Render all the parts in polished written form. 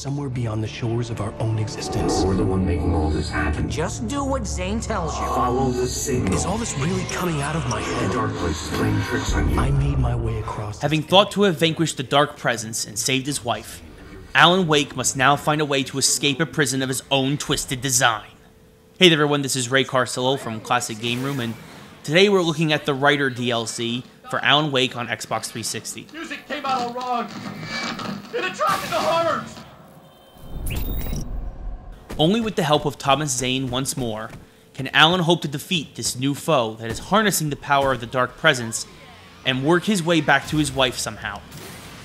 somewhere beyond the shores of our own existence. We're the one making all this happen. Just do what Zane tells you. Follow the signal. Is all this really coming out of my head? The dark place is playing tricks on you. I made my way across. Having thought to have vanquished the dark presence and saved his wife, Alan Wake must now find a way to escape a prison of his own twisted design. Hey there everyone, this is Ray Carcillo from Classic Game Room, and today we're looking at the Writer DLC for Alan Wake on Xbox 360. Music came out all wrong. It attracted the horrors. Only with the help of Thomas Zane once more can Alan hope to defeat this new foe that is harnessing the power of the Dark Presence and work his way back to his wife somehow.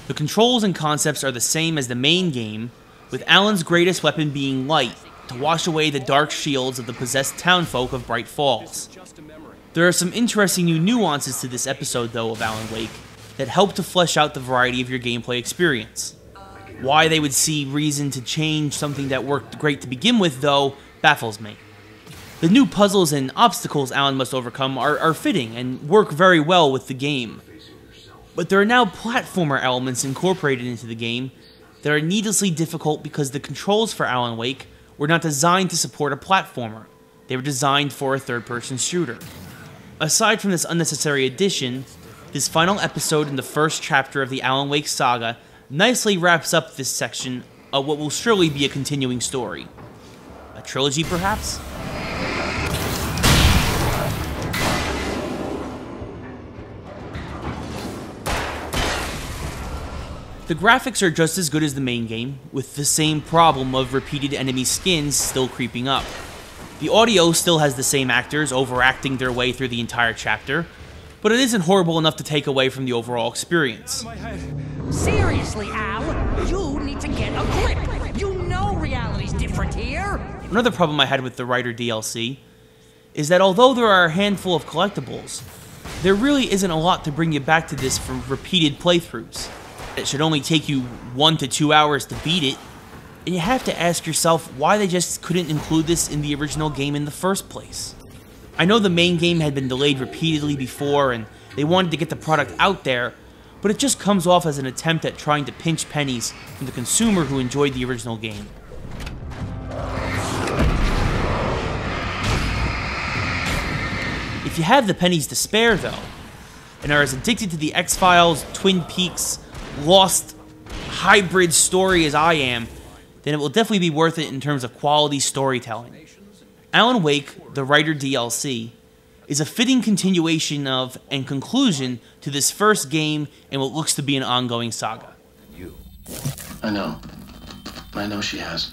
The controls and concepts are the same as the main game, with Alan's greatest weapon being light to wash away the dark shields of the possessed townfolk of Bright Falls. There are some interesting new nuances to this episode though of Alan Wake that help to flesh out the variety of your gameplay experience. Why they would see reason to change something that worked great to begin with, though, baffles me. The new puzzles and obstacles Alan must overcome are fitting and work very well with the game. But there are now platformer elements incorporated into the game that are needlessly difficult because the controls for Alan Wake were not designed to support a platformer. They were designed for a third-person shooter. Aside from this unnecessary addition, this final episode in the first chapter of the Alan Wake saga nicely wraps up this section of what will surely be a continuing story. A trilogy, perhaps? The graphics are just as good as the main game, with the same problem of repeated enemy skins still creeping up. The audio still has the same actors overacting their way through the entire chapter, but it isn't horrible enough to take away from the overall experience. Seriously, Al, you need to get a grip. You know reality's different here. Another problem I had with the Writer DLC is that although there are a handful of collectibles, there really isn't a lot to bring you back to this for repeated playthroughs. It should only take you 1 to 2 hours to beat it, and you have to ask yourself why they just couldn't include this in the original game in the first place. I know the main game had been delayed repeatedly before and they wanted to get the product out there, but it just comes off as an attempt at trying to pinch pennies from the consumer who enjoyed the original game. If you have the pennies to spare though, and are as addicted to the X-Files, Twin Peaks, Lost hybrid story as I am, then it will definitely be worth it in terms of quality storytelling. Alan Wake, the Writer DLC, is a fitting continuation of and conclusion to this first game and what looks to be an ongoing saga. I know she has.